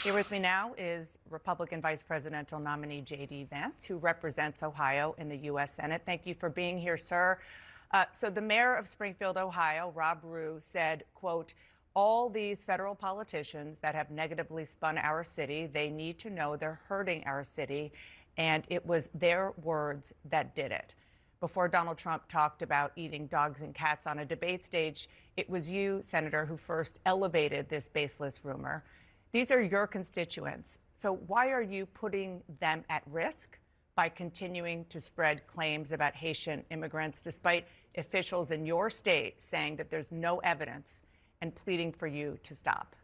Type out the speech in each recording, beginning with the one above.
Here with me now is Republican Vice Presidential nominee J.D. Vance, who represents Ohio in the U.S. Senate. Thank you for being here, sir. So the mayor of Springfield, Ohio, Rob Rue, said, quote, all these federal politicians that have negatively spun our city, they need to know they're hurting our city. And it was their words that did it. Before Donald Trump talked about eating dogs and cats on a debate stage, it was you, Senator, who first elevated this baseless rumor. These are your constituents. So why are you putting them at risk by continuing to spread claims about Haitian immigrants, despite officials in your state saying that there's no evidence and pleading for you to stop?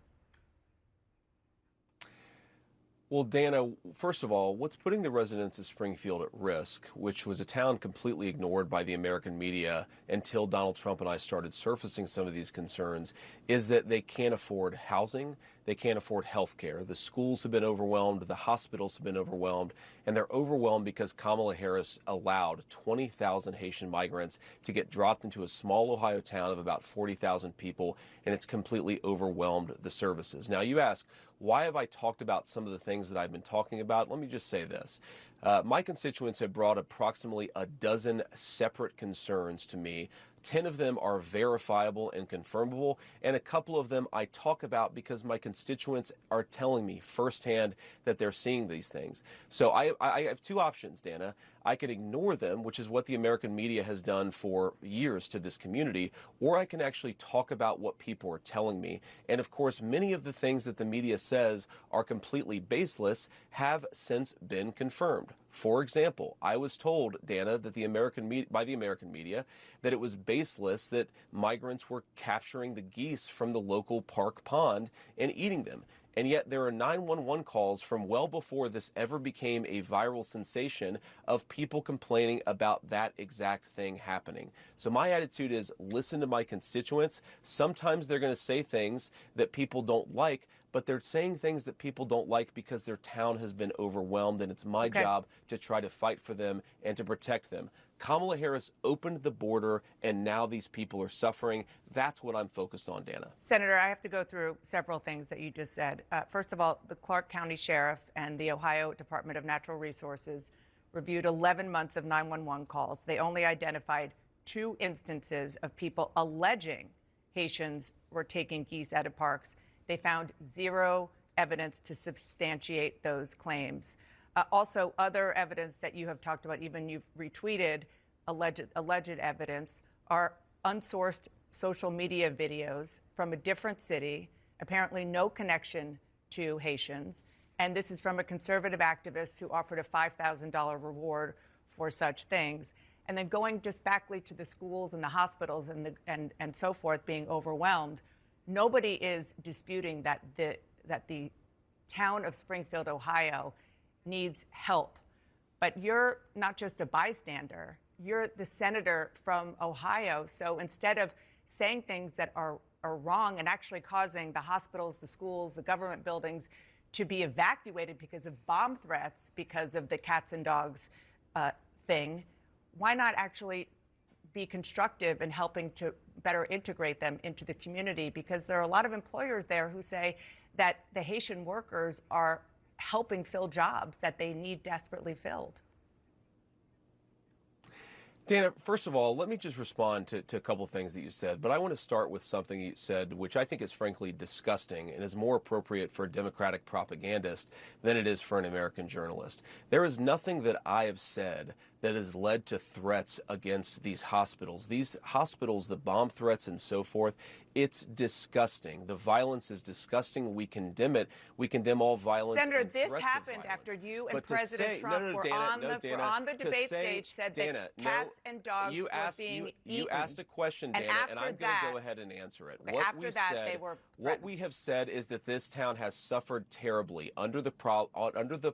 Well, Dana, first of all, what's putting the residents of Springfield at risk, which was a town completely ignored by the American media until Donald Trump and I started surfacing some of these concerns, is that they can't afford housing, they can't afford health care. The schools have been overwhelmed, the hospitals have been overwhelmed, and they're overwhelmed because Kamala Harris allowed 20,000 Haitian migrants to get dropped into a small Ohio town of about 40,000 people, and it's completely overwhelmed the services. Now, you ask, why have I talked about some of the things that I've been talking about? Let me just say this. My constituents have brought approximately a dozen separate concerns to me. 10 of them are verifiable and confirmable, and a couple of them I talk about because my constituents are telling me firsthand that they're seeing these things. So I have two options, Dana. I can ignore them, which is what the American media has done for years to this community, or I can actually talk about what people are telling me. And of course, many of the things that the media says are completely baseless have since been confirmed. For example, I was told, Dana, that by the American media that it was baseless that migrants were capturing the geese from the local park pond and eating them. And yet there are 911 calls from well before this ever became a viral sensation of people complaining about that exact thing happening. So my attitude is listen to my constituents. Sometimes they're going to say things that people don't like, but they're saying things that people don't like because their town has been overwhelmed, and it's my job to try to fight for them and to protect them. Kamala Harris opened the border, and now these people are suffering. That's what I'm focused on, Dana. Senator, I have to go through several things that you just said. First of all, the Clark County Sheriff and the Ohio Department of Natural Resources reviewed 11 months of 911 calls. They only identified 2 instances of people alleging Haitians were taking geese out of parks. They found 0 evidence to substantiate those claims. Also, other evidence that you have talked about, even you've retweeted alleged evidence, are unsourced social media videos from a different city, apparently no connection to Haitians. And this is from a conservative activist who offered a $5,000 reward for such things. And then going just backly to the schools and the hospitals and so forth being overwhelmed, nobody is disputing that the town of Springfield, Ohio, needs help. But you're not just a bystander, you're the senator from Ohio. So instead of saying things that are wrong and actually causing the hospitals, the schools, the government buildings to be evacuated because of bomb threats, because of the cats and dogs thing, why not actually be constructive in helping to better integrate them into the community? Because there are a lot of employers there who say that the Haitian workers are helping fill jobs that they need desperately filled. Dana, first of all, let me just respond to a couple of things that you said, but I want to start with something you said, which I think is frankly disgusting and is more appropriate for a Democratic propagandist than it is for an American journalist. There is nothing that I have said that has led to threats against these hospitals. These hospitals, the bomb threats and so forth, it's disgusting. The violence is disgusting. We condemn it. We condemn all violence. Senator, and this threats happened of violence. after you and But President Trump were on the debate stage, said that cats and dogs were being eaten. You asked a question, Dana, and I'm going to go ahead and answer it. What we have said is that this town has suffered terribly under the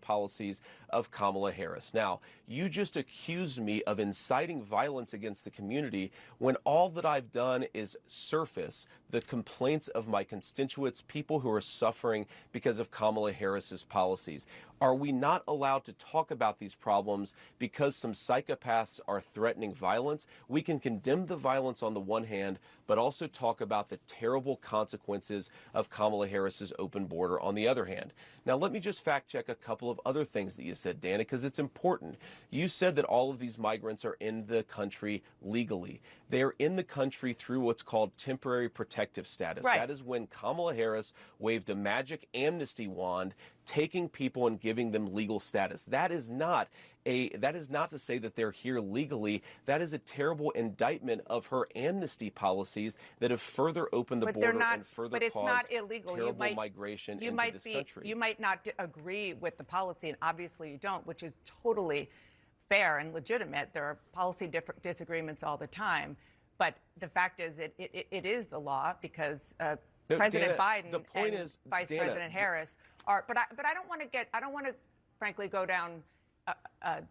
policies of Kamala Harris. Now, you just accused me of inciting violence against the community when all that I've done is surface the complaints of my constituents, people who are suffering because of Kamala Harris's policies. Are we not allowed to talk about these problems because some psychopaths are threatening violence? We can condemn the violence on the one hand, but also talk about the terrible consequences of Kamala Harris's open border on the other hand. Now, let me just fact check a couple of other things that you said, Dana, because it's important. You said that all of these migrants are in the country legally. They are in the country through what's called temporary protective status. Right. That is when Kamala Harris waved a magic amnesty wand, taking people and giving them legal status. That is not to say that they're here legally. That is a terrible indictment of her amnesty policies that have further opened the border and further caused terrible migration into this country. You might not agree with the policy, and obviously you don't, which is totally fair and legitimate. There are policy disagreements all the time. But the fact is, it is the law because President Biden and Vice President Harris are. But I don't want to frankly go down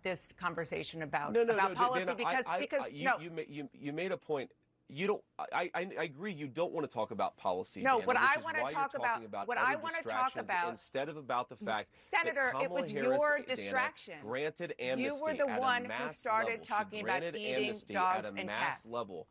this conversation about policy Dana, because you made a point. You don't. I agree. You don't want to talk about policy. No, Dana, what I want to talk about instead of about the fact Senator, that Kamala it was Harris, your distraction. Dana, granted amnesty. You were the one who started talking about eating dogs and cats. Level.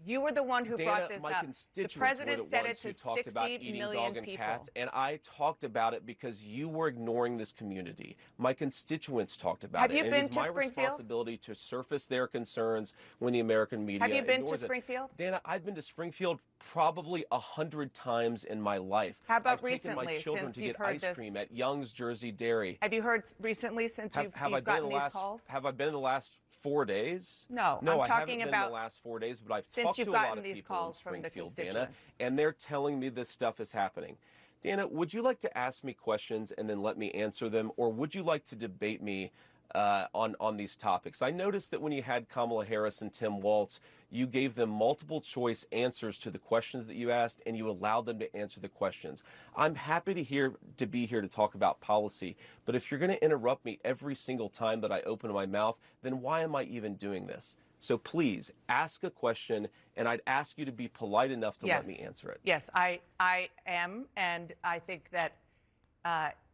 You were the one who brought this my up. Constituents the president were the said ones it to who talked about 60 eating million dog and people. cats, and I talked about it because you were ignoring this community. My constituents talked about it. Have you been to Springfield? It is my responsibility to surface their concerns when the American media Have you been to ignores Springfield? Dana, I've been to Springfield probably 100 times in my life. How about I've taken my children to get ice cream at Young's Jersey Dairy. Have you heard recently since you've gotten these calls? Have I been in the last 4 days? No, I'm talking I haven't been about in the last 4 days, but I've since talked you've to a lot gotten of these people calls in from the Springfield, constituents. Dana, and they're telling me this stuff is happening. Dana, would you like to ask me questions and then let me answer them, or would you like to debate me on these topics? I noticed that when you had Kamala Harris and Tim Walz, you gave them multiple choice answers to the questions that you asked, and you allowed them to answer the questions. I'm happy to be here to talk about policy, but if you're going to interrupt me every single time that I open my mouth, then why am I even doing this? So please ask a question, and I'd ask you to be polite enough to let me answer it. Yes, I am, and I think that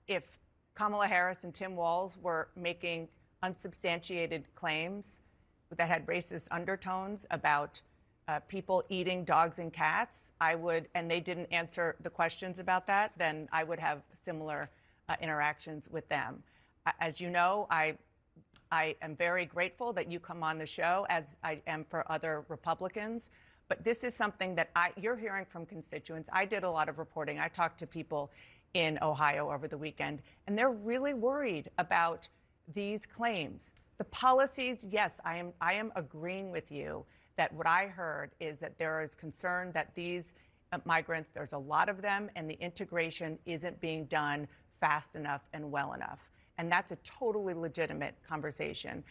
if Kamala Harris and Tim Walz were making unsubstantiated claims that had racist undertones about people eating dogs and cats, and they didn't answer the questions about that, then I would have similar interactions with them. As you know, I am very grateful that you come on the show, as I am for other Republicans. But this is something that you're hearing from constituents. I did a lot of reporting. I talked to people in Ohio over the weekend, and they're really worried about these claims. The policies, yes, I am agreeing with you that what I heard is that there is concern that these migrants, there's a lot of them, and the integration isn't being done fast enough and well enough. And that's a totally legitimate conversation.